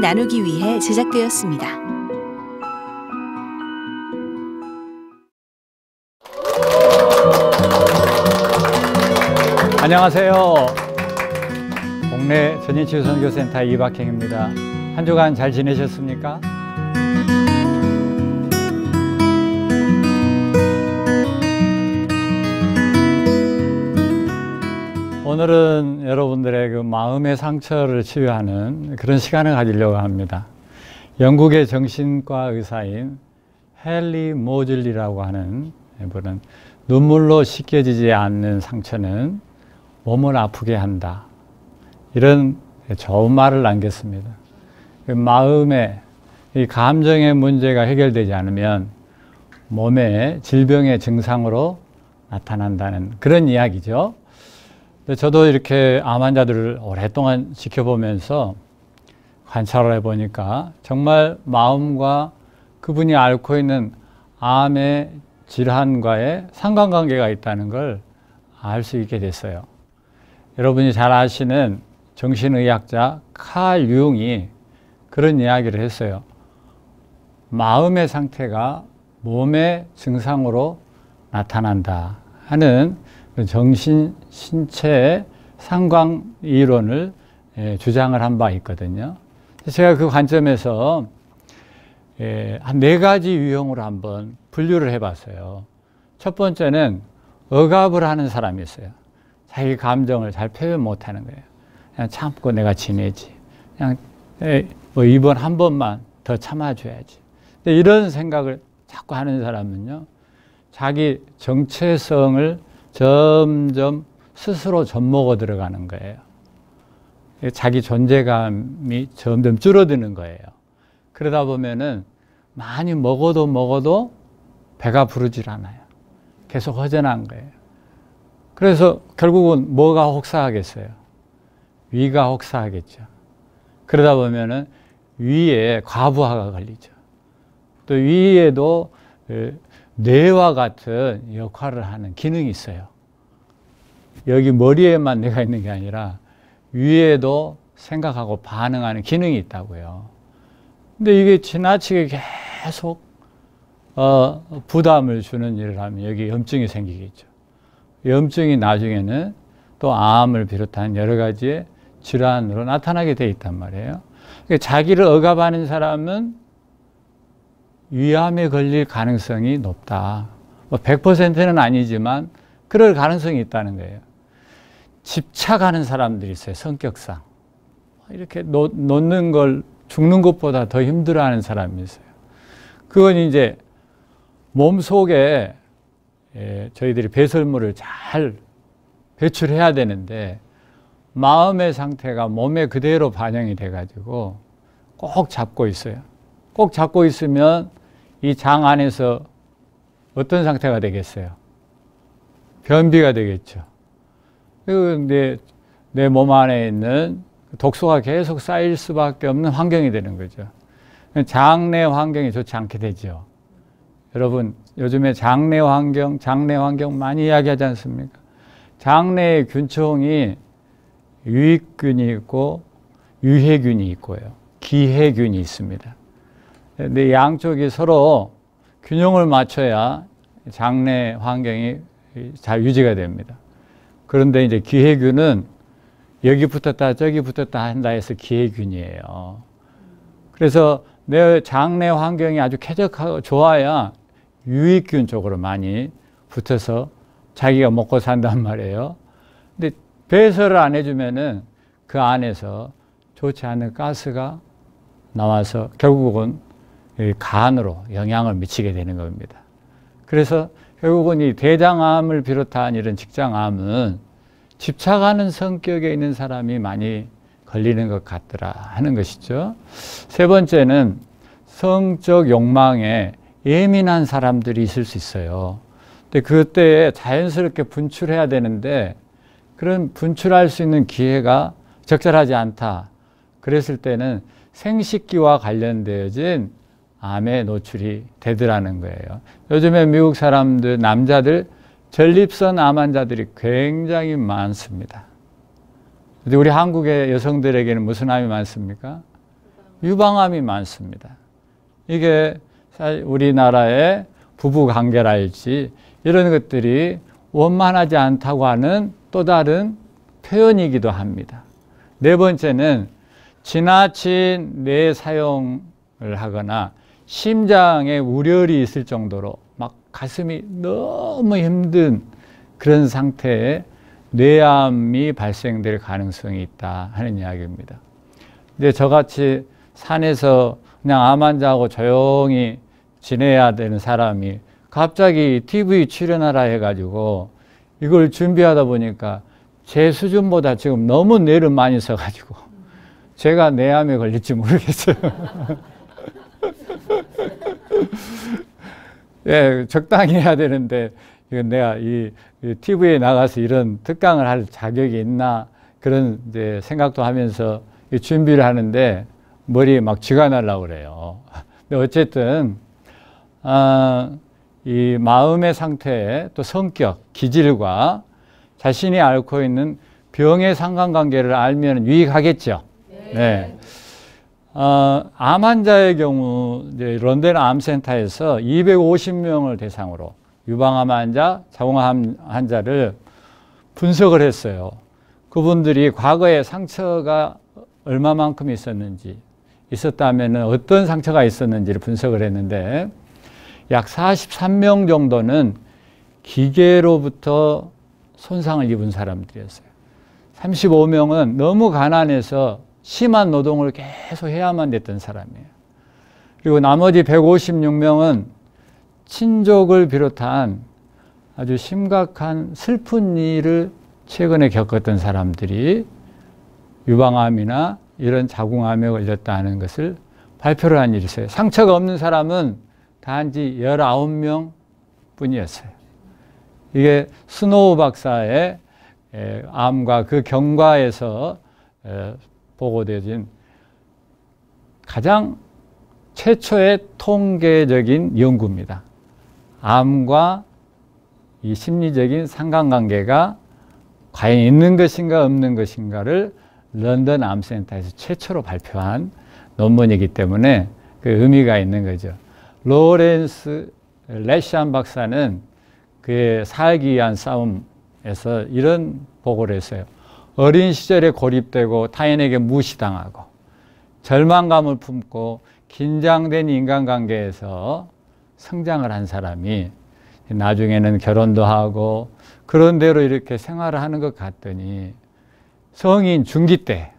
나누기 위해 제작되었습니다. 안녕하세요. 동네 전인치유선교센터 이박행입니다. 한 주간 잘 지내셨습니까? 오늘은 여러분들의 그 마음의 상처를 치유하는 그런 시간을 가지려고 합니다. 영국의 정신과 의사인 헨리 모즐리라고 하는 분은 눈물로 씻겨지지 않는 상처는 몸을 아프게 한다. 이런 좋은 말을 남겼습니다. 그 마음의 이 감정의 문제가 해결되지 않으면 몸의 질병의 증상으로 나타난다는 그런 이야기죠. 저도 이렇게 암 환자들을 오랫동안 지켜보면서 관찰을 해보니까 정말 마음과 그분이 앓고 있는 암의 질환과의 상관관계가 있다는 걸 알 수 있게 됐어요. 여러분이 잘 아시는 정신의학자 칼 융이 그런 이야기를 했어요. 마음의 상태가 몸의 증상으로 나타난다 하는 정신, 신체의 상관 이론을 주장을 한 바 있거든요. 제가 그 관점에서 한 4가지 유형으로 한번 분류를 해봤어요. 첫 번째는 억압을 하는 사람이 있어요. 자기 감정을 잘 표현 못하는 거예요. 그냥 참고 내가 지내지. 그냥 뭐 이번 한 번만 더 참아줘야지. 근데 이런 생각을 자꾸 하는 사람은요, 자기 정체성을 점점 스스로 젖먹어 들어가는 거예요. 자기 존재감이 점점 줄어드는 거예요. 그러다 보면은 많이 먹어도 배가 부르질 않아요. 계속 허전한 거예요. 그래서 결국은 뭐가 혹사하겠어요? 위가 혹사하겠죠. 그러다 보면은 위에 과부하가 걸리죠. 또 위에도 뇌와 같은 역할을 하는 기능이 있어요. 여기 머리에만 뇌가 있는 게 아니라 위에도 생각하고 반응하는 기능이 있다고요. 근데 이게 지나치게 계속 부담을 주는 일을 하면 여기 염증이 생기겠죠. 염증이 나중에는 또 암을 비롯한 여러 가지의 질환으로 나타나게 돼 있단 말이에요. 그러니까 자기를 억압하는 사람은 위암에 걸릴 가능성이 높다. 뭐 100%는 아니지만 그럴 가능성이 있다는 거예요. 집착하는 사람들이 있어요. 성격상. 이렇게 놓는 걸 죽는 것보다 더 힘들어하는 사람이 있어요. 그건 이제 몸속에 저희들이 배설물을 잘 배출해야 되는데 마음의 상태가 몸에 그대로 반영이 돼가지고 꼭 잡고 있어요. 꼭 잡고 있으면 이 장 안에서 어떤 상태가 되겠어요? 변비가 되겠죠. 그리고 내 몸 안에 있는 독소가 계속 쌓일 수밖에 없는 환경이 되는 거죠. 장내 환경이 좋지 않게 되죠. 여러분, 요즘에 장내 환경 많이 이야기하지 않습니까? 장내의 균총이 유익균이 있고 유해균이 있고요. 기해균이 있습니다. 근데 양쪽이 서로 균형을 맞춰야 장내 환경이 잘 유지가 됩니다. 그런데 이제 기해균은 여기 붙었다 저기 붙었다 한다 해서 기해균이에요. 그래서 내 장내 환경이 아주 쾌적하고 좋아야 유익균 쪽으로 많이 붙어서 자기가 먹고 산단 말이에요. 근데 배설을 안 해주면은 그 안에서 좋지 않은 가스가 나와서 결국은 간으로 영향을 미치게 되는 겁니다. 그래서 결국은 이 대장암을 비롯한 이런 직장암은 집착하는 성격에 있는 사람이 많이 걸리는 것 같더라 하는 것이죠. 세 번째는 성적 욕망에 예민한 사람들이 있을 수 있어요. 근데 그때 자연스럽게 분출해야 되는데 그런 분출할 수 있는 기회가 적절하지 않다. 그랬을 때는 생식기와 관련되어진 암에 노출이 되더라는 거예요. 요즘에 미국 사람들, 남자들 전립선 암 환자들이 굉장히 많습니다. 근데 우리 한국의 여성들에게는 무슨 암이 많습니까? 유방암이 많습니다. 이게 사실 우리나라의 부부 관계랄지 이런 것들이 원만하지 않다고 하는 또 다른 표현이기도 합니다. 네 번째는 지나친 뇌 사용을 하거나 심장에 우려이 있을 정도로 막 가슴이 너무 힘든 그런 상태에 뇌암이 발생될 가능성이 있다 하는 이야기입니다. 근데 저같이 산에서 그냥 암 환자하고 조용히 지내야 되는 사람이 갑자기 TV 출연하라 해가지고 이걸 준비하다 보니까 제 수준보다 지금 너무 뇌를 많이 써가지고 제가 뇌암에 걸릴지 모르겠어요. 예, 적당히 해야 되는데 이건 내가 이 TV에 나가서 이런 특강을 할 자격이 있나 그런 이제 생각도 하면서 준비를 하는데 머리에 막 쥐가 날라고 그래요. 근데 어쨌든 이 마음의 상태 또 성격, 기질과 자신이 앓고 있는 병의 상관관계를 알면 유익하겠죠. 네. 암 환자의 경우 이제 런던 암센터에서 250명을 대상으로 유방암 환자, 자궁암 환자를 분석을 했어요. 그분들이 과거에 상처가 얼마만큼 있었는지, 있었다면 어떤 상처가 있었는지를 분석을 했는데 약 43명 정도는 기계로부터 손상을 입은 사람들이었어요. 35명은 너무 가난해서 심한 노동을 계속 해야만 됐던 사람이에요. 그리고 나머지 156명은 친족을 비롯한 아주 심각한 슬픈 일을 최근에 겪었던 사람들이 유방암이나 이런 자궁암에 걸렸다는 것을 발표를 한 일이 있어요. 상처가 없는 사람은 단지 19명 뿐이었어요. 이게 스노우 박사의 암과 그 경과에서 보고되어진 가장 최초의 통계적인 연구입니다. 암과 이 심리적인 상관관계가 과연 있는 것인가 없는 것인가를 런던 암센터에서 최초로 발표한 논문이기 때문에 그 의미가 있는 거죠. 로렌스 레시안 박사는 그의 살기 위한 싸움에서 이런 보고를 했어요. 어린 시절에 고립되고 타인에게 무시당하고 절망감을 품고 긴장된 인간관계에서 성장을 한 사람이 나중에는 결혼도 하고 그런 대로 이렇게 생활을 하는 것 같더니 성인 중기 때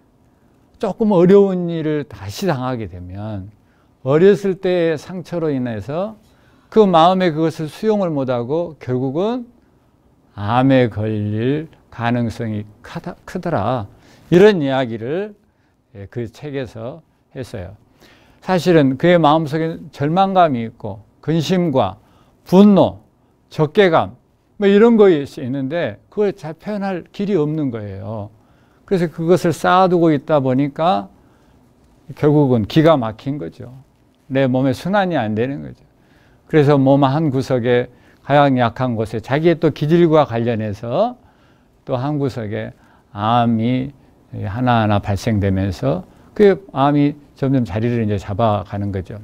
조금 어려운 일을 다시 당하게 되면 어렸을 때의 상처로 인해서 그 마음에 그것을 수용을 못하고 결국은 암에 걸릴 가능성이 크더라. 이런 이야기를 그 책에서 했어요. 사실은 그의 마음속에 절망감이 있고 근심과 분노, 적개감 뭐 이런 것이 있는데 그걸 잘 표현할 길이 없는 거예요. 그래서 그것을 쌓아두고 있다 보니까 결국은 기가 막힌 거죠. 내 몸에 순환이 안 되는 거죠. 그래서 몸 한 구석에 가장 약한 곳에 자기의 또 기질과 관련해서 또 한 구석에 암이 하나하나 발생되면서 그 암이 점점 자리를 이제 잡아가는 거죠.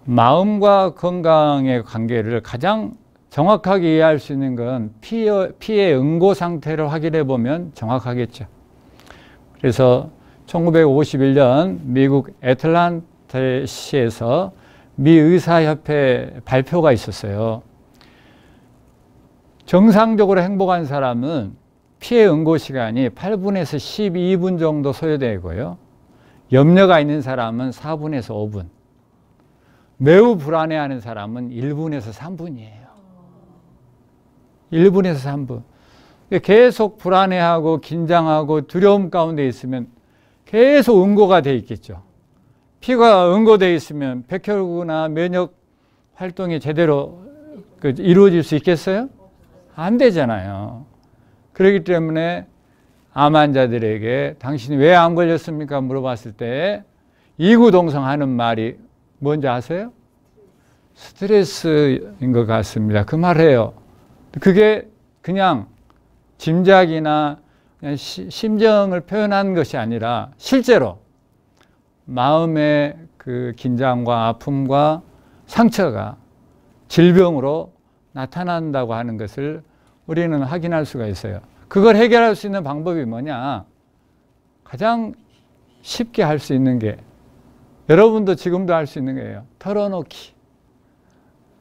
마음과 건강의 관계를 가장 정확하게 이해할 수 있는 건 피해 응고 상태를 확인해 보면 정확하겠죠. 그래서 1951년 미국 애틀랜타시에서 미 의사협회 발표가 있었어요. 정상적으로 행복한 사람은 피해 응고 시간이 8분에서 12분 정도 소요되고요. 염려가 있는 사람은 4분에서 5분. 매우 불안해하는 사람은 1분에서 3분이에요. 1분에서 3분. 계속 불안해하고 긴장하고 두려움 가운데 있으면 계속 응고가 돼 있겠죠. 피가 응고되어 있으면 백혈구나 면역 활동이 제대로 이루어질 수 있겠어요? 안 되잖아요. 그렇기 때문에 암 환자들에게 당신이 왜 안 걸렸습니까? 물어봤을 때 이구동성하는 말이 뭔지 아세요? 스트레스인 것 같습니다. 그 말해요. 그게 그냥 짐작이나 그냥 심정을 표현한 것이 아니라 실제로 마음의 그 긴장과 아픔과 상처가 질병으로 나타난다고 하는 것을 우리는 확인할 수가 있어요. 그걸 해결할 수 있는 방법이 뭐냐? 가장 쉽게 할 수 있는 게, 여러분도 지금도 할 수 있는 거예요. 털어놓기.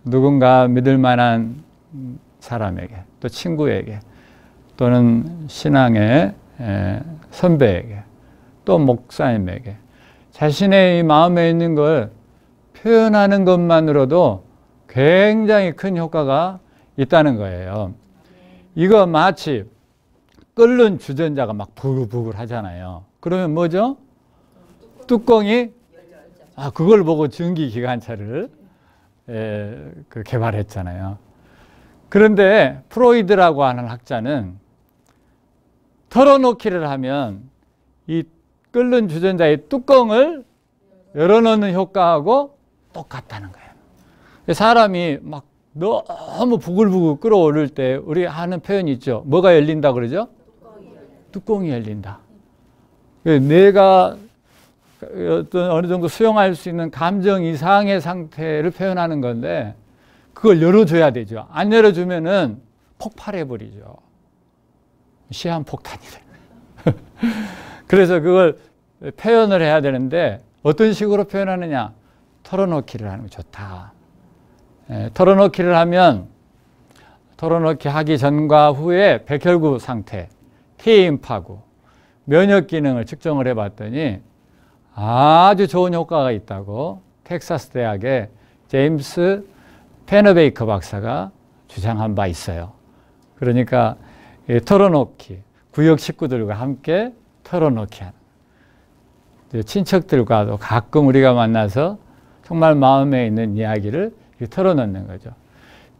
누군가 믿을 만한 사람에게, 또 친구에게, 또는 신앙의 선배에게, 또 목사님에게 자신의 이 마음에 있는 걸 표현하는 것만으로도 굉장히 큰 효과가 있다는 거예요. 이거 마치 끓는 주전자가 막 부글부글 하잖아요. 그러면 뭐죠? 뚜껑이, 그걸 보고 전기기관차를 개발했잖아요. 그런데 프로이드라고 하는 학자는 털어놓기를 하면 이 끓는 주전자의 뚜껑을 열어놓는 효과하고 똑같다는 거예요. 사람이 막 너무 부글부글 끓어오를 때 우리 하는 표현이 있죠. 뭐가 열린다 그러죠? 뚜껑이 열린다. 내가 어떤 어느 정도 수용할 수 있는 감정 이상의 상태를 표현하는 건데 그걸 열어줘야 되죠. 안 열어주면은 폭발해버리죠. 시한폭탄이 돼요. 그래서 그걸 표현을 해야 되는데 어떤 식으로 표현하느냐? 털어놓기를 하는 게 좋다. 털어놓기를 하면 털어놓기 하기 전과 후에 백혈구 상태, T임파구, 면역 기능을 측정을 해봤더니 아주 좋은 효과가 있다고 텍사스 대학의 제임스 페너베이커 박사가 주장한 바 있어요. 그러니까 털어놓기, 구역 식구들과 함께 털어놓기 하는, 친척들과도 가끔 우리가 만나서 정말 마음에 있는 이야기를 털어놓는 거죠.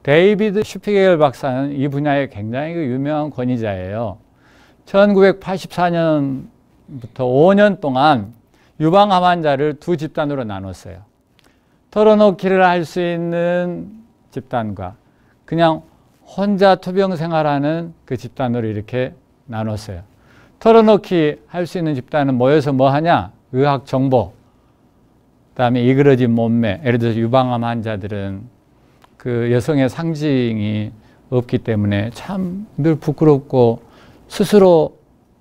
데이비드 슈피겔 박사는 이 분야에 굉장히 유명한 권위자예요. 1984년부터 5년 동안 유방암 환자를 두 집단으로 나눴어요. 털어놓기를 할 수 있는 집단과 그냥 혼자 투병 생활하는 그 집단으로 이렇게 나눴어요. 털어놓기 할 수 있는 집단은 모여서 뭐 하냐? 의학 정보, 그다음에 이그러진 몸매, 예를 들어서 유방암 환자들은 그 여성의 상징이 없기 때문에 참 늘 부끄럽고 스스로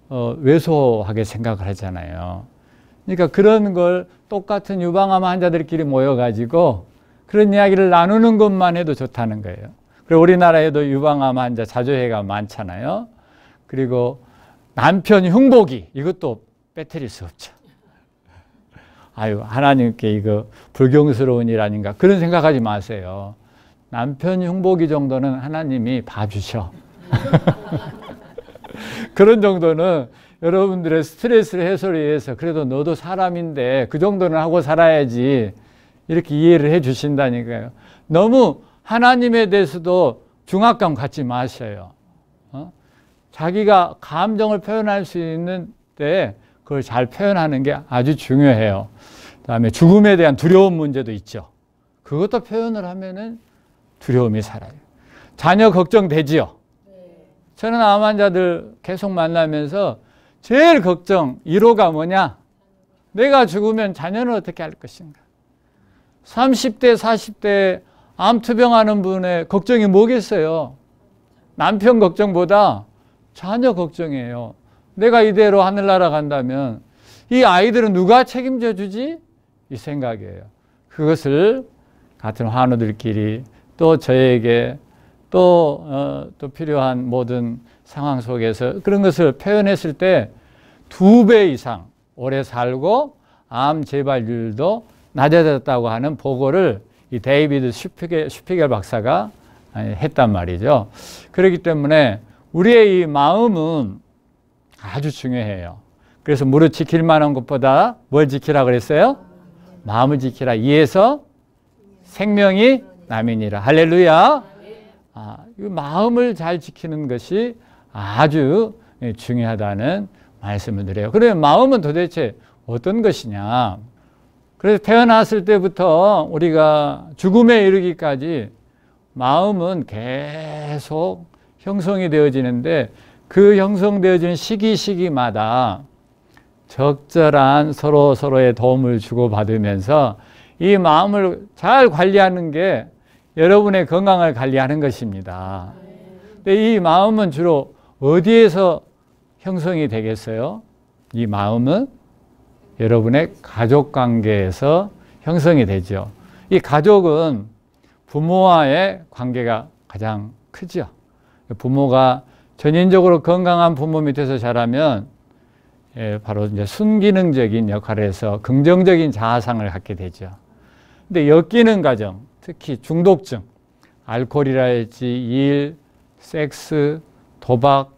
왜소하게 생각을 하잖아요. 그러니까 그런 걸 똑같은 유방암 환자들끼리 모여가지고 그런 이야기를 나누는 것만 해도 좋다는 거예요. 그리고 우리나라에도 유방암 환자 자조회가 많잖아요. 그리고 남편 흉보기, 이것도 빼뜨릴 수 없죠. 아유, 하나님께 이거 불경스러운 일 아닌가, 그런 생각하지 마세요. 남편 흉보기 정도는 하나님이 봐주셔. 그런 정도는 여러분들의 스트레스를 해소를 위해서 그래도 너도 사람인데 그 정도는 하고 살아야지, 이렇게 이해를 해 주신다니까요. 너무 하나님에 대해서도 중압감 갖지 마셔요. 자기가 감정을 표현할 수 있는 때 그걸 잘 표현하는 게 아주 중요해요. 그다음에 죽음에 대한 두려움 문제도 있죠. 그것도 표현을 하면은 두려움이 사라요. 자녀 걱정되지요. 저는 암 환자들 계속 만나면서 제일 걱정 1호가 뭐냐? 내가 죽으면 자녀는 어떻게 할 것인가? 30대, 40대 암 투병하는 분의 걱정이 뭐겠어요? 남편 걱정보다 자녀 걱정이에요. 내가 이대로 하늘나라 간다면 이 아이들은 누가 책임져 주지? 이 생각이에요. 그것을 같은 환우들끼리 또 저에게 또 필요한 모든 상황 속에서 그런 것을 표현했을 때 2배 이상 오래 살고 암 재발률도 낮아졌다고 하는 보고를 이 데이비드 슈피겔 박사가 했단 말이죠. 그렇기 때문에 우리의 이 마음은 아주 중요해요. 그래서 무릇 지킬 만한 것보다 뭘 지키라 그랬어요? 마음을 지키라. 이에서 생명이 남이니라. 할렐루야. 이 마음을 잘 지키는 것이 아주 중요하다는 말씀을 드려요. 그러면 마음은 도대체 어떤 것이냐? 그래서 태어났을 때부터 우리가 죽음에 이르기까지 마음은 계속 형성이 되어지는데 그 형성되어지는 시기마다 적절한 서로서로의 도움을 주고받으면서 이 마음을 잘 관리하는 게 여러분의 건강을 관리하는 것입니다. 근데 이 마음은 주로 어디에서 형성이 되겠어요? 이 마음은 여러분의 가족 관계에서 형성이 되죠. 이 가족은 부모와의 관계가 가장 크죠. 부모가 전인적으로 건강한 부모 밑에서 자라면 바로 이제 순기능적인 역할을 해서 긍정적인 자아상을 갖게 되죠. 근데 엮이는 가정, 특히 중독증, 알코올이랄지 일, 섹스, 도박,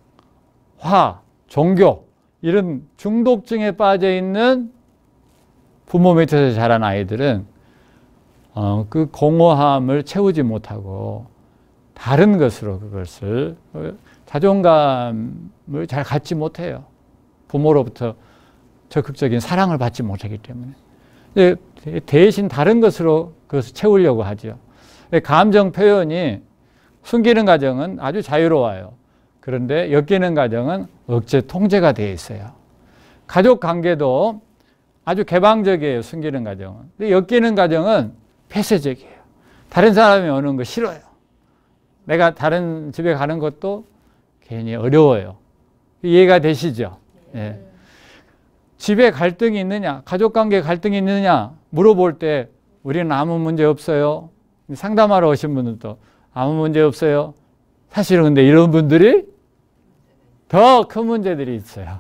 화, 종교 이런 중독증에 빠져 있는 부모 밑에서 자란 아이들은 그 공허함을 채우지 못하고 다른 것으로 그것을 자존감을 잘 갖지 못해요. 부모로부터 적극적인 사랑을 받지 못하기 때문에. 대신 다른 것으로 그것을 채우려고 하죠. 감정 표현이 숨기는 가정은 아주 자유로워요. 그런데 엮이는 가정은 억제 통제가 되어 있어요. 가족 관계도 아주 개방적이에요. 숨기는 가정은. 근데 엮이는 가정은 폐쇄적이에요. 다른 사람이 오는 거 싫어요. 내가 다른 집에 가는 것도 괜히 어려워요. 이해가 되시죠? 예. 집에 갈등이 있느냐, 가족관계 갈등이 있느냐 물어볼 때 우리는 아무 문제 없어요. 상담하러 오신 분들도 아무 문제 없어요. 사실은 근데 이런 분들이 더 큰 문제들이 있어요.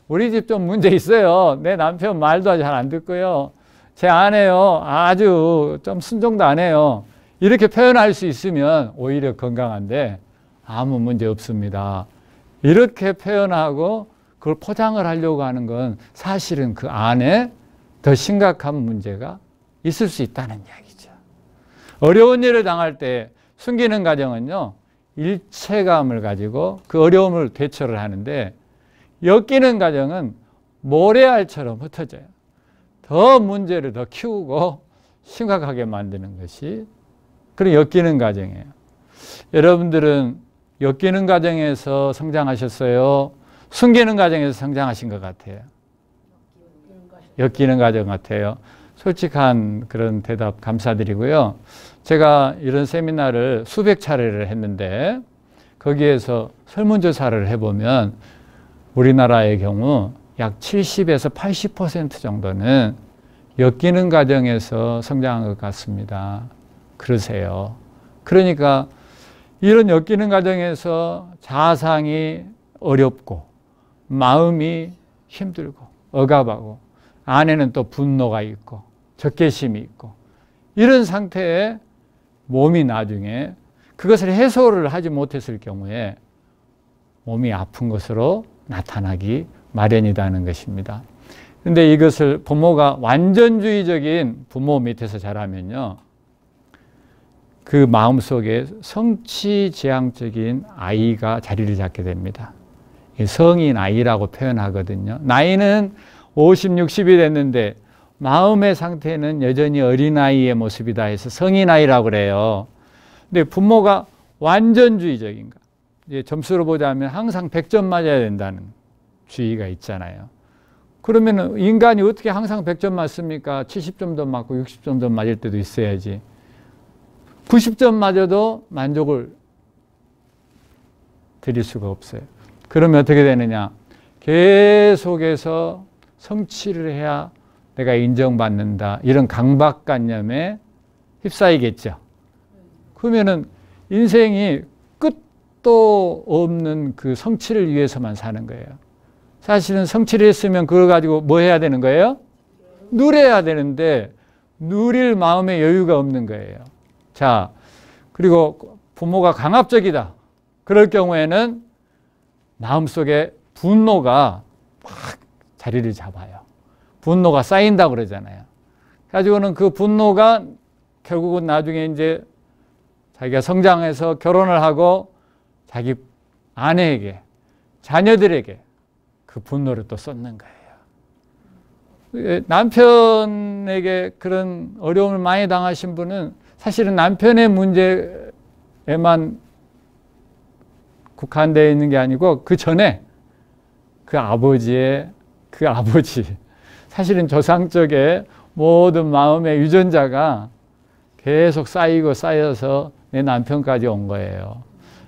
우리 집 좀 문제 있어요. 내 남편 말도 잘 안 듣고요. 제 아내요 아주 좀 순종도 안 해요. 이렇게 표현할 수 있으면 오히려 건강한데 아무 문제 없습니다. 이렇게 표현하고 그걸 포장을 하려고 하는 건 사실은 그 안에 더 심각한 문제가 있을 수 있다는 이야기죠. 어려운 일을 당할 때 숨기는 가정은요, 일체감을 가지고 그 어려움을 대처를 하는데 엮이는 가정은 모래알처럼 흩어져요. 더 문제를 더 키우고 심각하게 만드는 것이 그런 엮이는 가정이에요. 여러분들은 엮이는 가정에서 성장하셨어요? 숨기는 가정에서 성장하신 것 같아요? 엮이는 가정 같아요. 솔직한 그런 대답 감사드리고요. 제가 이런 세미나를 수백 차례를 했는데 거기에서 설문조사를 해보면 우리나라의 경우 약 70에서 80% 정도는 엮이는 가정에서 성장한 것 같습니다. 그러세요. 그러니까 이런 엮이는 가정에서 자아상이 어렵고 마음이 힘들고 억압하고 안에는 또 분노가 있고 적개심이 있고 이런 상태에 몸이 나중에 그것을 해소를 하지 못했을 경우에 몸이 아픈 것으로 나타나기 마련이라는 것입니다. 그런데 이것을 부모가 완전주의적인 부모 밑에서 자라면요, 그 마음속에 성취지향적인 아이가 자리를 잡게 됩니다. 성인 아이라고 표현하거든요. 나이는 50, 60이 됐는데 마음의 상태는 여전히 어린아이의 모습이다 해서 성인아이라고 그래요. 근데 부모가 완전주의적인가? 이제 점수로 보자면 항상 100점 맞아야 된다는 주의가 있잖아요. 그러면 인간이 어떻게 항상 100점 맞습니까? 70점도 맞고 60점도 맞을 때도 있어야지. 90점 맞아도 만족을 드릴 수가 없어요. 그러면 어떻게 되느냐? 계속해서 성취를 해야 내가 인정받는다. 이런 강박관념에 휩싸이겠죠. 그러면은 인생이 끝도 없는 그 성취를 위해서만 사는 거예요. 사실은 성취를 했으면 그걸 가지고 뭐 해야 되는 거예요? 누려야 되는데 누릴 마음의 여유가 없는 거예요. 자, 그리고 부모가 강압적이다. 그럴 경우에는 마음속에 분노가 막 자리를 잡아요. 분노가 쌓인다고 그러잖아요. 가지고는 그 분노가 결국은 나중에 이제 자기가 성장해서 결혼을 하고 자기 아내에게, 자녀들에게 그 분노를 또 쏟는 거예요. 남편에게 그런 어려움을 많이 당하신 분은 사실은 남편의 문제에만 국한되어 있는 게 아니고 그 전에 그 아버지의 그 그 아버지. 사실은 조상적의 모든 마음의 유전자가 계속 쌓이고 쌓여서 내 남편까지 온 거예요.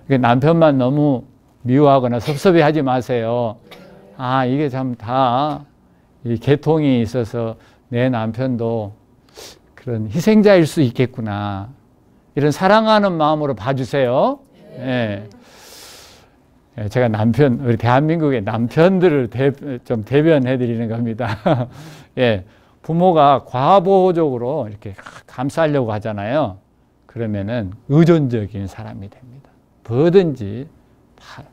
남편만 너무 미워하거나 섭섭해하지 마세요. 아, 이게 참 다 이 계통이 있어서 내 남편도 그런 희생자일 수 있겠구나. 이런 사랑하는 마음으로 봐주세요. 예. 제가 우리 대한민국의 남편들을 좀 대변해 드리는 겁니다. 예. 부모가 과보호적으로 이렇게 감싸려고 하잖아요. 그러면은 의존적인 사람이 됩니다. 뭐든지 다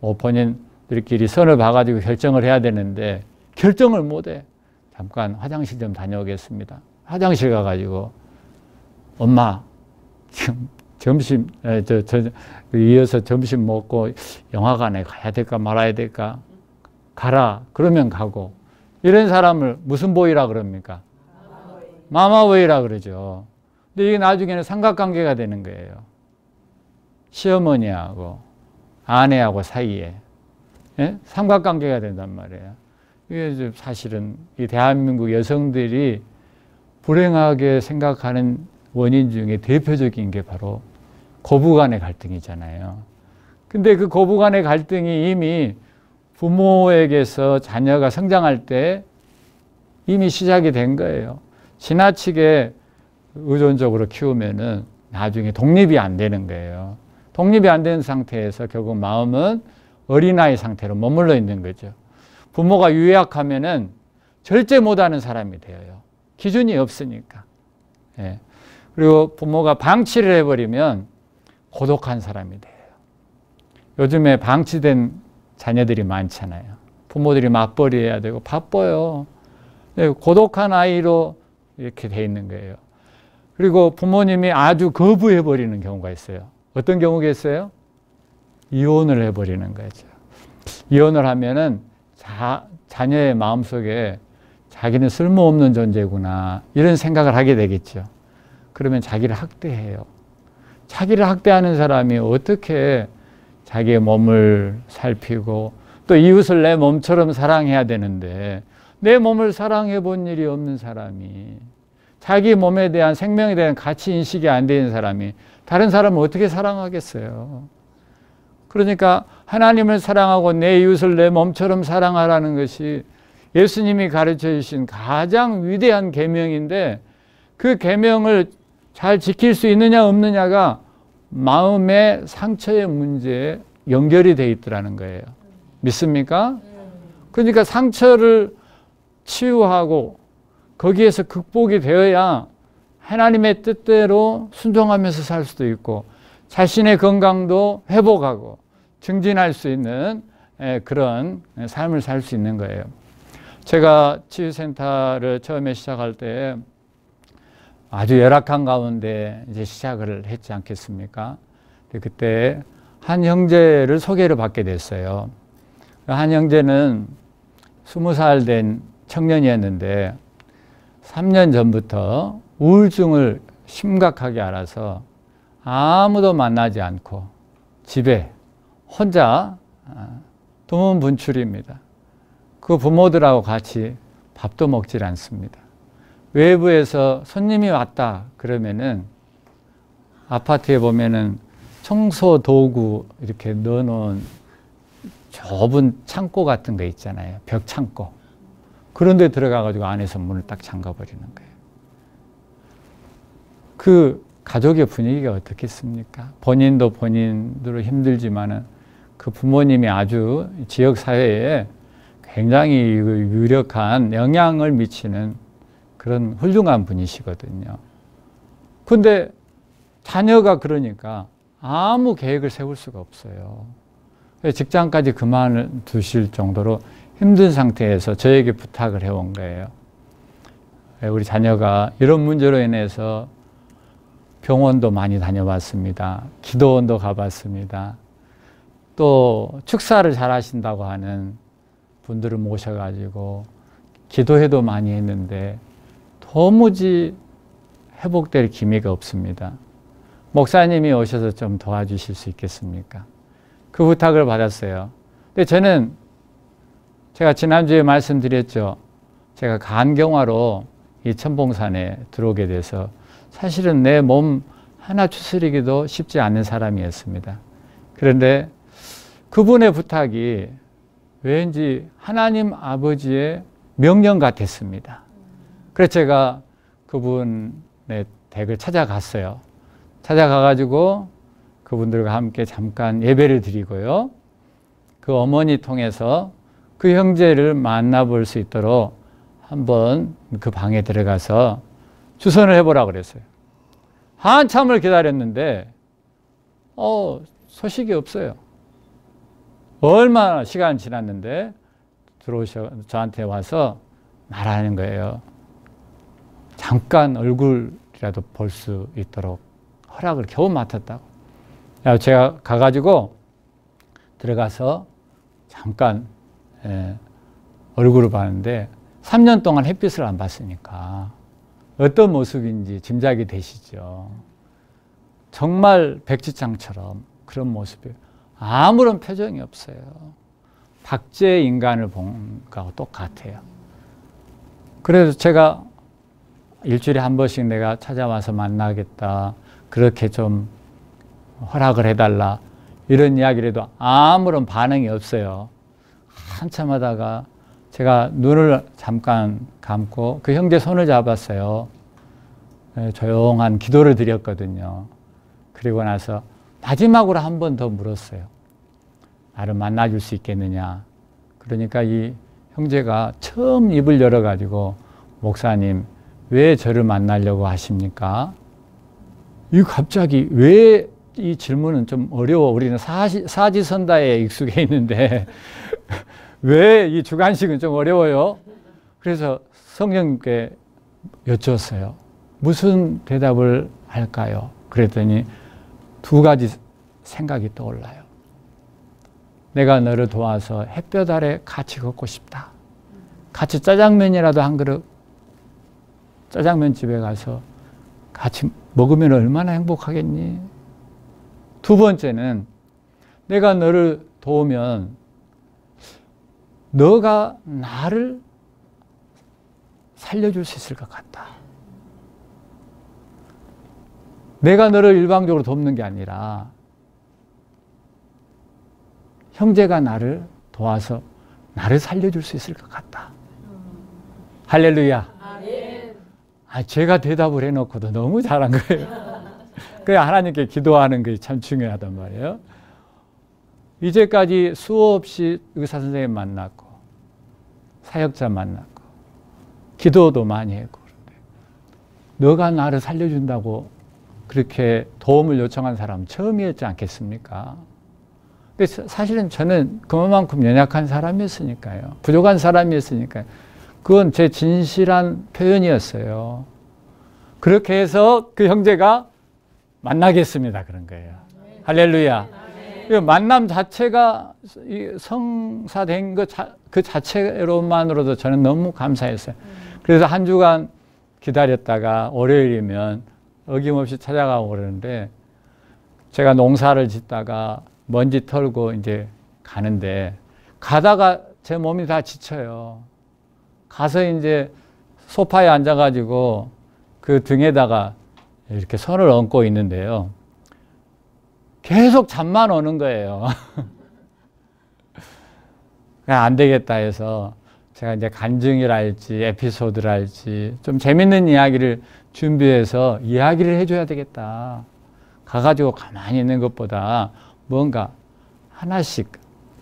본인들끼리 선을 봐가지고 결정을 해야 되는데 결정을 못해. 잠깐 화장실 좀 다녀오겠습니다. 화장실 가가지고 엄마 지금 점심 이어서 점심 먹고 영화관에 가야 될까 말아야 될까? 가라. 그러면 가고. 이런 사람을 무슨 보이라 그럽니까? 마마보이라 그러죠. 근데 이게 나중에는 삼각관계가 되는 거예요. 시어머니하고 아내하고 사이에. 예? 삼각관계가 된단 말이에요. 이게 사실은 이 대한민국 여성들이 불행하게 생각하는 원인 중에 대표적인 게 바로 고부간의 갈등이잖아요. 근데 그 고부간의 갈등이 이미 부모에게서 자녀가 성장할 때 이미 시작이 된 거예요. 지나치게 의존적으로 키우면은 나중에 독립이 안 되는 거예요. 독립이 안 되는 상태에서 결국 마음은 어린아이 상태로 머물러 있는 거죠. 부모가 유약하면은 절제 못하는 사람이 되어요. 기준이 없으니까. 예. 그리고 부모가 방치를 해버리면 고독한 사람이 돼요. 요즘에 방치된 자녀들이 많잖아요. 부모들이 맞벌이 해야 되고 바빠요. 예, 고독한 아이로 이렇게 돼 있는 거예요. 그리고 부모님이 아주 거부해버리는 경우가 있어요. 어떤 경우가 있어요? 이혼을 해버리는 거죠. 이혼을 하면은 자녀의 마음속에 자기는 쓸모없는 존재구나 이런 생각을 하게 되겠죠. 그러면 자기를 학대해요. 자기를 학대하는 사람이 어떻게 자기의 몸을 살피고 또 이웃을 내 몸처럼 사랑해야 되는데 내 몸을 사랑해 본 일이 없는 사람이 자기 몸에 대한 생명에 대한 가치 인식이 안 되는 사람이 다른 사람을 어떻게 사랑하겠어요. 그러니까 하나님을 사랑하고 내 이웃을 내 몸처럼 사랑하라는 것이 예수님이 가르쳐 주신 가장 위대한 계명인데 그 계명을 잘 지킬 수 있느냐 없느냐가 마음의 상처의 문제에 연결이 되어 있더라는 거예요. 믿습니까? 그러니까 상처를 치유하고 거기에서 극복이 되어야 하나님의 뜻대로 순종하면서 살 수도 있고 자신의 건강도 회복하고 증진할 수 있는 그런 삶을 살 수 있는 거예요. 제가 치유센터를 처음에 시작할 때 아주 열악한 가운데 이제 시작을 했지 않겠습니까? 그때 한 형제를 소개를 받게 됐어요. 한 형제는 20살 된 청년이었는데 3년 전부터 우울증을 심각하게 앓아서 아무도 만나지 않고 집에 혼자 두문분출입니다. 그 부모들하고 같이 밥도 먹질 않습니다. 외부에서 손님이 왔다 그러면은 아파트에 보면은 청소 도구 이렇게 넣어놓은 좁은 창고 같은 거 있잖아요. 벽 창고. 그런 데 들어가가지고 안에서 문을 딱 잠가버리는 거예요. 그 가족의 분위기가 어떻겠습니까? 본인도 본인으로 힘들지만은 그 부모님이 아주 지역사회에 굉장히 유력한 영향을 미치는 그런 훌륭한 분이시거든요. 근데 자녀가 그러니까 아무 계획을 세울 수가 없어요. 직장까지 그만두실 정도로 힘든 상태에서 저에게 부탁을 해온 거예요. 우리 자녀가 이런 문제로 인해서 병원도 많이 다녀봤습니다. 기도원도 가봤습니다. 또 축사를 잘 하신다고 하는 분들을 모셔가지고 기도회도 많이 했는데 도무지 회복될 기미가 없습니다. 목사님이 오셔서 좀 도와주실 수 있겠습니까? 그 부탁을 받았어요. 근데 저는 제가 지난주에 말씀드렸죠. 제가 간경화로 이 천봉산에 들어오게 돼서 사실은 내 몸 하나 추스리기도 쉽지 않은 사람이었습니다. 그런데 그분의 부탁이 왠지 하나님 아버지의 명령 같았습니다. 그래서 제가 그분의 댁을 찾아갔어요. 찾아가가지고 그분들과 함께 잠깐 예배를 드리고요. 그 어머니 통해서 그 형제를 만나볼 수 있도록 한번 그 방에 들어가서 주선을 해보라고 그랬어요. 한참을 기다렸는데 소식이 없어요. 얼마나 시간이 지났는데 저한테 와서 말하는 거예요. 잠깐 얼굴이라도 볼 수 있도록 허락을 겨우 맡았다고. 제가 가가지고 들어가서 잠깐 얼굴을 봤는데 3년 동안 햇빛을 안 봤으니까 어떤 모습인지 짐작이 되시죠. 정말 백지장처럼 그런 모습이에요. 아무런 표정이 없어요. 박제 인간을 본 거하고 똑같아요. 그래서 제가 일주일에 한 번씩 내가 찾아와서 만나겠다. 그렇게 좀 허락을 해달라. 이런 이야기를 해도 아무런 반응이 없어요. 한참 하다가 제가 눈을 잠깐 감고 그 형제 손을 잡았어요. 조용한 기도를 드렸거든요. 그리고 나서 마지막으로 한 번 더 물었어요. 나를 만나줄 수 있겠느냐. 그러니까 이 형제가 처음 입을 열어가지고 목사님 왜 저를 만나려고 하십니까? 이 갑자기 왜 이 질문은 좀 어려워. 우리는 사지선다에 익숙해 있는데 왜 이 주관식은 좀 어려워요. 그래서 성령님께 여쭈었어요. 무슨 대답을 할까요? 그랬더니 두 가지 생각이 떠올라요. 내가 너를 도와서 햇볕 아래 같이 걷고 싶다. 같이 짜장면이라도 한 그릇 짜장면집에 가서 같이 먹으면 얼마나 행복하겠니? 두 번째는 내가 너를 도우면 너가 나를 살려줄 수 있을 것 같다. 내가 너를 일방적으로 돕는 게 아니라 형제가 나를 도와서 나를 살려줄 수 있을 것 같다. 할렐루야. 제가 대답을 해놓고도 너무 잘한 거예요. 그래 하나님께 기도하는 게 참 중요하단 말이에요. 이제까지 수없이 의사 선생님 만났고 사역자 만났고 기도도 많이 했고 그런데 너가 나를 살려준다고 그렇게 도움을 요청한 사람 처음이었지 않겠습니까? 근데 사실은 저는 그만큼 연약한 사람이었으니까요. 부족한 사람이었으니까요. 그건 제 진실한 표현이었어요. 그렇게 해서 그 형제가 만나겠습니다. 그런 거예요. 할렐루야. 만남 자체가 성사된 그 자체로만으로도 저는 너무 감사했어요. 그래서 한 주간 기다렸다가 월요일이면 어김없이 찾아가고 그러는데 제가 농사를 짓다가 먼지 털고 이제 가는데 가다가 제 몸이 다 지쳐요. 가서 이제 소파에 앉아가지고 그 등에다가 이렇게 손을 얹고 있는데요. 계속 잠만 오는 거예요. 그냥 안 되겠다 해서 제가 이제 간증이랄지 에피소드랄지 좀 재밌는 이야기를 준비해서 이야기를 해줘야 되겠다. 가가지고 가만히 있는 것보다 뭔가 하나씩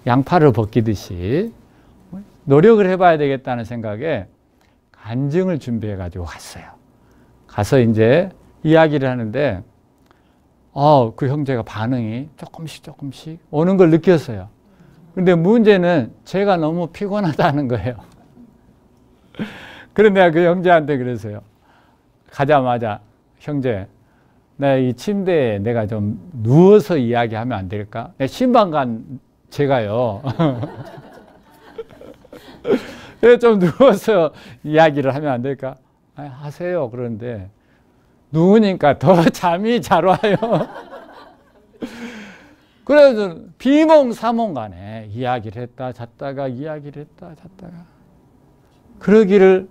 양파를 벗기듯이 노력을 해봐야 되겠다는 생각에 간증을 준비해가지고 갔어요. 가서 이제 이야기를 하는데 그 형제가 반응이 조금씩 오는 걸 느꼈어요. 근데 문제는 제가 너무 피곤하다는 거예요. 그런데 내가 그 형제한테 그랬어요. 가자마자 형제, 나 이 침대에 내가 좀 누워서 이야기하면 안 될까? 신방간 제가요. 좀 누워서 이야기를 하면 안 될까? 하세요. 그런데 누우니까 더 잠이 잘 와요. 그래서 비몽사몽간에 이야기를 했다 잤다가 이야기를 했다 잤다가 그러기를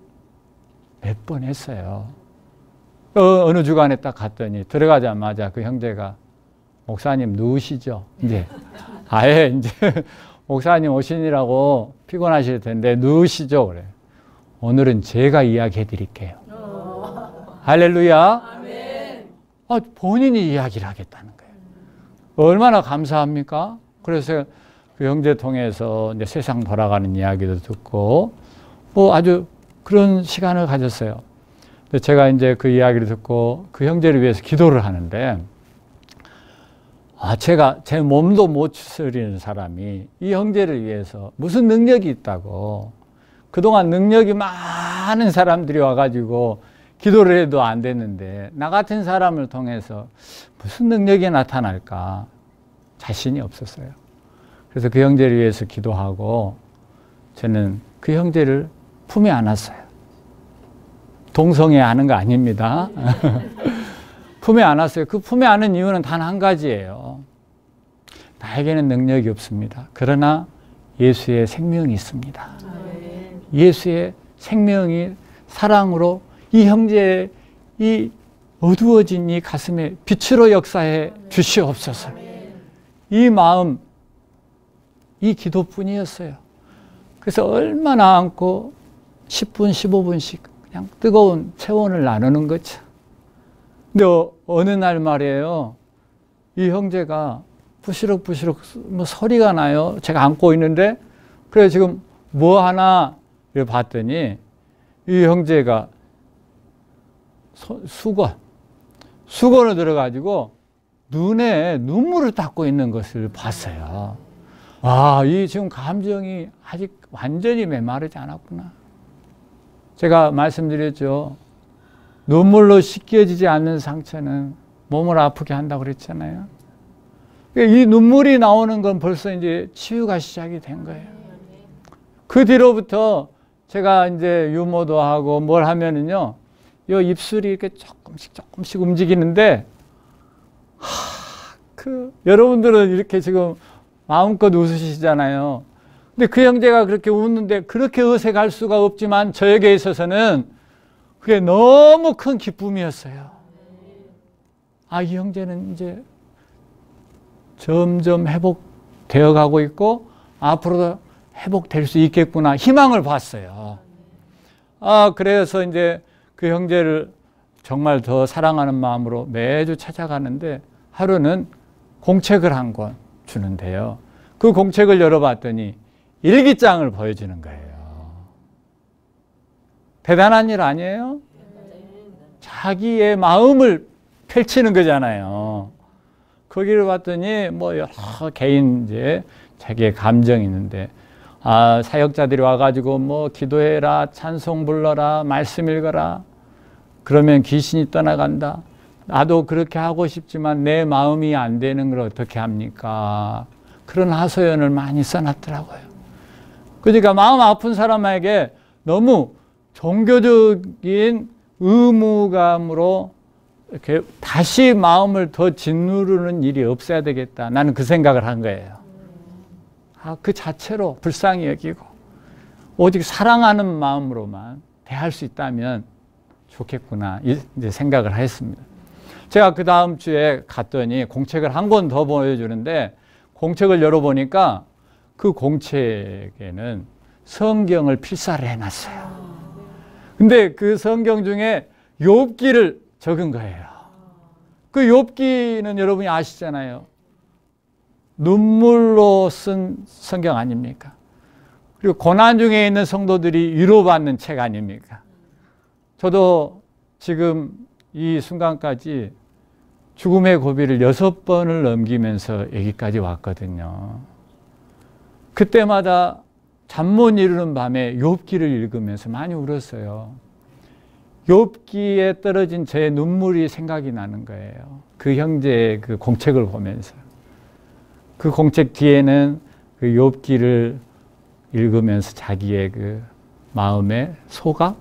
몇 번 했어요. 어느 주간에 딱 갔더니 들어가자마자 그 형제가 목사님 누우시죠? 이제 아예 이제 목사님 오시느라고 피곤하실 텐데 누우시죠? 그래. 오늘은 제가 이야기해 드릴게요. 할렐루야. 아멘. 본인이 이야기를 하겠다는 거예요. 얼마나 감사합니까? 그래서 그 형제 통해서 이제 세상 돌아가는 이야기도 듣고 뭐 아주 그런 시간을 가졌어요. 제가 이제 그 이야기를 듣고 그 형제를 위해서 기도를 하는데 제가 제 몸도 못 추스리는 사람이 이 형제를 위해서 무슨 능력이 있다고 그동안 능력이 많은 사람들이 와가지고 기도를 해도 안 됐는데 나 같은 사람을 통해서 무슨 능력이 나타날까 자신이 없었어요. 그래서 그 형제를 위해서 기도하고 저는 그 형제를 품에 안았어요. 동성애 하는 거 아닙니다. 품에 안았어요. 그 품에 안은 이유는 단 한 가지예요. 나에게는 능력이 없습니다. 그러나 예수의 생명이 있습니다. 예수의 생명이 사랑으로 이 형제의 이 어두워진 이 가슴에 빛으로 역사해 주시옵소서. 이 마음, 이 기도뿐이었어요. 그래서 얼마나 안고 10분, 15분씩 그냥 뜨거운 체온을 나누는 거죠. 근데 어느 날 말이에요. 이 형제가 부시럭부시럭 뭐 소리가 나요. 제가 안고 있는데 그래 지금 뭐 하나 봤더니 이 형제가 수건을 들어가지고 눈에 눈물을 닦고 있는 것을 봤어요. 이 지금 감정이 아직 완전히 메마르지 않았구나. 제가 말씀드렸죠. 눈물로 씻겨지지 않는 상처는 몸을 아프게 한다고 그랬잖아요. 이 눈물이 나오는 건 벌써 이제 치유가 시작이 된 거예요. 그 뒤로부터 제가 이제 유모도 하고 뭘 하면은요, 이 입술이 이렇게 조금씩 움직이는데, 여러분들은 이렇게 지금 마음껏 웃으시잖아요. 근데 그 형제가 그렇게 웃는데 그렇게 어색할 수가 없지만 저에게 있어서는 그게 너무 큰 기쁨이었어요. 이 형제는 이제 점점 회복되어 가고 있고 앞으로도 회복될 수 있겠구나 희망을 봤어요. 그래서 이제 그 형제를 정말 더 사랑하는 마음으로 매주 찾아가는데 하루는 공책을 한 권 주는데요. 그 공책을 열어봤더니 일기장을 보여주는 거예요. 대단한 일 아니에요? 자기의 마음을 펼치는 거잖아요. 거기를 봤더니 뭐 여러 개인 이제 자기의 감정이 있는데 사역자들이 와가지고 뭐 기도해라, 찬송 불러라, 말씀 읽어라. 그러면 귀신이 떠나간다. 나도 그렇게 하고 싶지만 내 마음이 안 되는 걸 어떻게 합니까? 그런 하소연을 많이 써놨더라고요. 그러니까 마음 아픈 사람에게 너무 종교적인 의무감으로 이렇게 다시 마음을 더 짓누르는 일이 없어야 되겠다. 나는 그 생각을 한 거예요. 그 자체로 불쌍히 여기고 오직 사랑하는 마음으로만 대할 수 있다면 좋겠구나 이제 생각을 했습니다. 제가 그 다음 주에 갔더니 공책을 한 권 더 보여주는데 공책을 열어보니까 그 공책에는 성경을 필사를 해놨어요. 근데 그 성경 중에 욥기를 적은 거예요. 그 욥기는 여러분이 아시잖아요. 눈물로 쓴 성경 아닙니까? 그리고 고난 중에 있는 성도들이 위로받는 책 아닙니까? 저도 지금 이 순간까지 죽음의 고비를 6번을 넘기면서 여기까지 왔거든요. 그때마다 잠 못 이루는 밤에 욥기를 읽으면서 많이 울었어요. 욥기에 떨어진 제 눈물이 생각이 나는 거예요. 그 형제의 그 공책을 보면서. 그 공책 뒤에는 그 욥기를 읽으면서 자기의 그 마음의 소감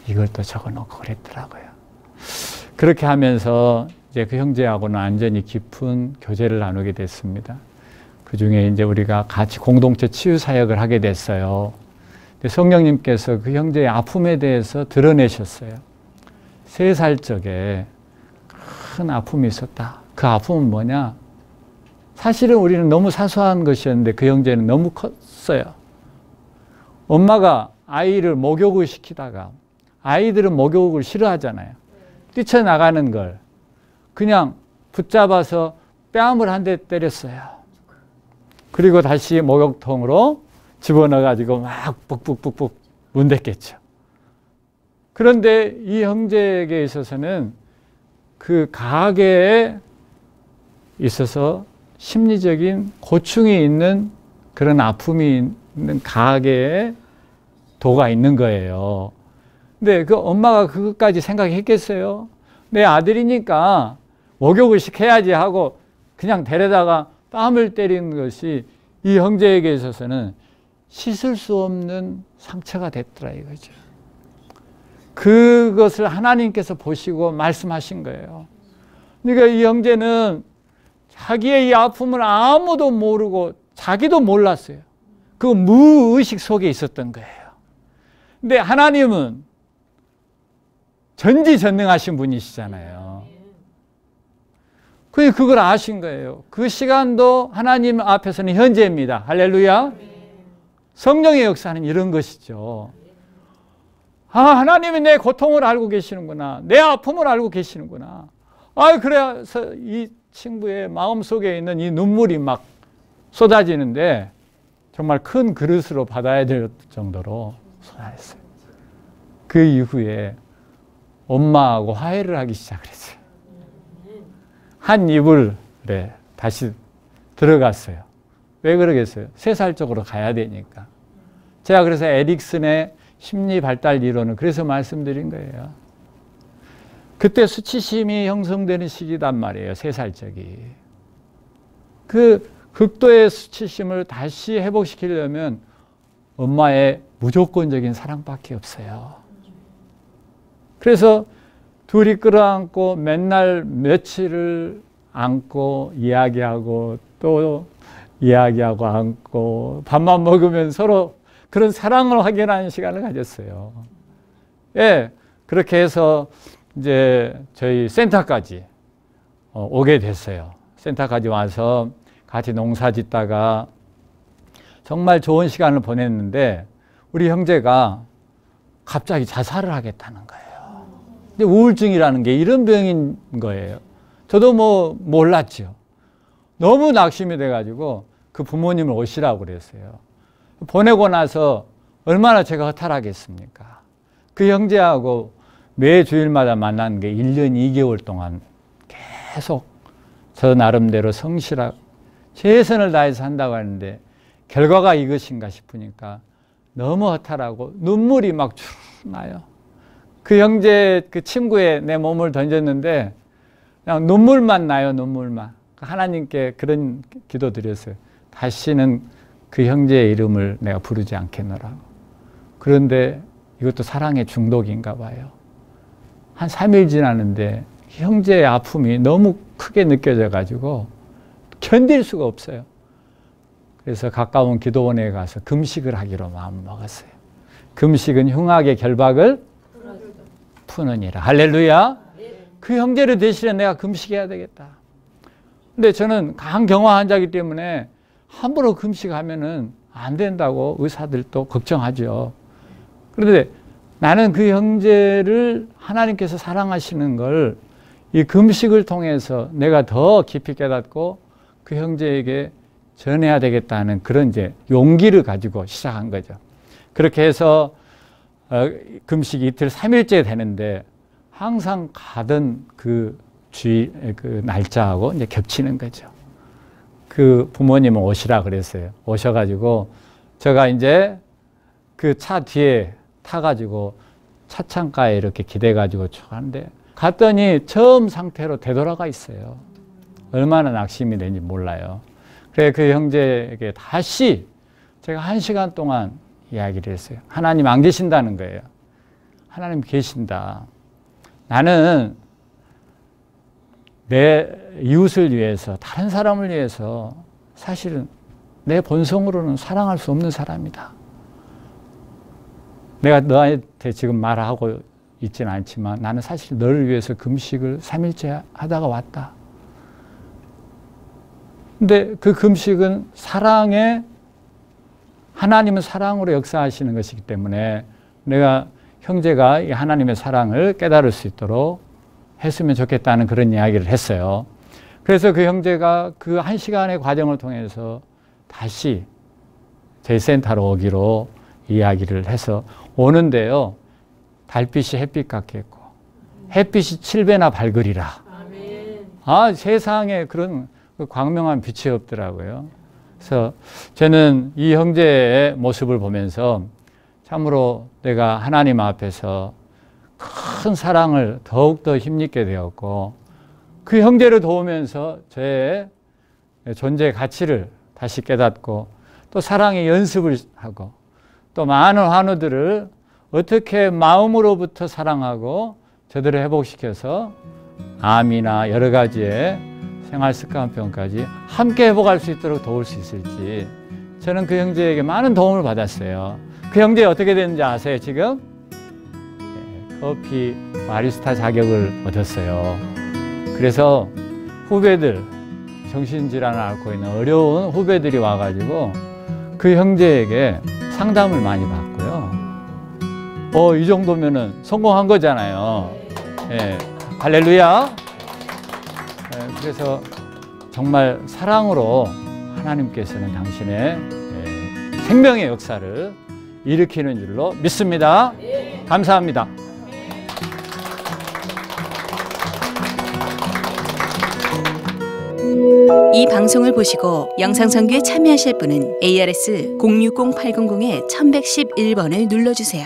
이걸 또 적어놓고 그랬더라고요. 그렇게 하면서 이제 그 형제하고는 완전히 깊은 교제를 나누게 됐습니다. 그 중에 이제 우리가 같이 공동체 치유 사역을 하게 됐어요. 성령님께서 그 형제의 아픔에 대해서 드러내셨어요. 3살 적에 큰 아픔이 있었다. 그 아픔은 뭐냐? 사실은 우리는 너무 사소한 것이었는데 그 형제는 너무 컸어요. 엄마가 아이를 목욕을 시키다가 아이들은 목욕을 싫어하잖아요. 뛰쳐나가는 걸 그냥 붙잡아서 뺨을 한 대 때렸어요. 그리고 다시 목욕통으로 집어넣어가지고 막 푹푹푹푹 문댔겠죠. 그런데 이 형제에게 있어서는 그 가게에 있어서 심리적인 고충이 있는 그런 아픔이 있는 가게에 도가 있는 거예요. 근데 그 엄마가 그것까지 생각했겠어요? 내 아들이니까 목욕을 시켜야지 하고 그냥 데려다가 뺨을 때리는 것이 이 형제에게 있어서는 씻을 수 없는 상처가 됐더라 이거죠. 그것을 하나님께서 보시고 말씀하신 거예요. 그러니까 이 형제는 자기의 이 아픔을 아무도 모르고 자기도 몰랐어요. 그 무의식 속에 있었던 거예요. 근데 하나님은 전지전능하신 분이시잖아요. 그걸 아신 거예요. 그 시간도 하나님 앞에서는 현재입니다. 할렐루야. 성령의 역사는 이런 것이죠. 하나님이 내 고통을 알고 계시는구나. 내 아픔을 알고 계시는구나. 그래서 이 친구의 마음속에 있는 이 눈물이 막 쏟아지는데 정말 큰 그릇으로 받아야 될 정도로 쏟아졌어요. 그 이후에 엄마하고 화해를 하기 시작했어요. 한 이불에 다시 들어갔어요. 왜 그러겠어요? 3살 쪽으로 가야 되니까. 제가 그래서 에릭슨의 심리 발달 이론을 그래서 말씀드린 거예요. 그때 수치심이 형성되는 시기단 말이에요. 3살 적이. 그 극도의 수치심을 다시 회복시키려면 엄마의 무조건적인 사랑밖에 없어요. 그래서 둘이 끌어안고 맨날 며칠을 안고 이야기하고 또 이야기하고 안고 밥만 먹으면 서로 그런 사랑을 확인하는 시간을 가졌어요. 예, 그렇게 해서 이제 저희 센터까지 오게 됐어요. 센터까지 와서 같이 농사 짓다가 정말 좋은 시간을 보냈는데 우리 형제가 갑자기 자살을 하겠다는 거예요. 근데 우울증이라는 게 이런 병인 거예요. 저도 몰랐죠. 너무 낙심이 돼가지고 그 부모님을 오시라고 그랬어요. 보내고 나서 얼마나 제가 허탈하겠습니까? 그 형제하고 매 주일마다 만나는 게 1년 2개월 동안 계속 저 나름대로 성실하고 최선을 다해서 한다고 하는데 결과가 이것인가 싶으니까 너무 허탈하고 눈물이 막 쭉 나요. 그 형제, 그 친구에 내 몸을 던졌는데 그냥 눈물만 나요, 눈물만. 하나님께 그런 기도 드렸어요. 다시는 그 형제의 이름을 내가 부르지 않겠노라고. 그런데 이것도 사랑의 중독인가 봐요. 한 3일 지났는데 형제의 아픔이 너무 크게 느껴져 가지고 견딜 수가 없어요. 그래서 가까운 기도원에 가서 금식을 하기로 마음먹었어요. 금식은 흉악의 결박을 푸느니라. 할렐루야. 그 형제를 대신해 내가 금식해야 되겠다. 근데 저는 간경화 환자이기 때문에 함부로 금식하면은 안 된다고 의사들도 걱정하죠. 그런데 나는 그 형제를 하나님께서 사랑하시는 걸 이 금식을 통해서 내가 더 깊이 깨닫고 그 형제에게 전해야 되겠다는 그런 이제 용기를 가지고 시작한 거죠. 그렇게 해서 금식 이틀 3일째 되는데 항상 가던 그 날짜하고 이제 겹치는 거죠. 그 부모님은 오시라 그랬어요. 오셔가지고 제가 이제 그 차 뒤에 타가지고 차창가에 이렇게 기대가지고 쭉 하는데 갔더니 처음 상태로 되돌아가 있어요. 얼마나 낙심이 되는지 몰라요. 그래 그 형제에게 다시 제가 1시간 동안 이야기를 했어요. 하나님 안 계신다는 거예요. 하나님 계신다. 나는 내 이웃을 위해서 다른 사람을 위해서 사실은 내 본성으로는 사랑할 수 없는 사람이다. 내가 너한테 지금 말하고 있지는 않지만 나는 사실 너를 위해서 금식을 3일째 하다가 왔다. 근데 그 금식은 하나님은 사랑으로 역사하시는 것이기 때문에 내가 형제가 이 하나님의 사랑을 깨달을 수 있도록 했으면 좋겠다는 그런 이야기를 했어요. 그래서 그 형제가 그 1시간의 과정을 통해서 다시 저희 센터로 오기로 이야기를 해서 오는데요. 달빛이 햇빛 같게 했고 햇빛이 7배나 밝으리라. 세상에 그런 광명한 빛이 없더라고요. 그래서 저는 이 형제의 모습을 보면서 참으로 내가 하나님 앞에서 큰 사랑을 더욱더 힘입게 되었고 그 형제를 도우면서 저의 존재의 가치를 다시 깨닫고 또 사랑의 연습을 하고 또 많은 환우들을 어떻게 마음으로부터 사랑하고 저들을 회복시켜서 암이나 여러 가지의 생활습관병까지 함께 회복할 수 있도록 도울 수 있을지 저는 그 형제에게 많은 도움을 받았어요. 그 형제 어떻게 됐는지 아세요? 지금 커피 바리스타 자격을 얻었어요. 그래서 후배들, 정신질환을 앓고 있는 어려운 후배들이 와가지고 그 형제에게 상담을 많이 받고요. 이 정도면은 성공한 거잖아요. 예, 할렐루야. 그래서 정말 사랑으로 하나님께서는 당신의 생명의 역사를 일으키는 줄로 믿습니다. 감사합니다. 이 방송을 보시고 영상선교에 참여하실 분은 ARS 060-800-1111번을 눌러주세요.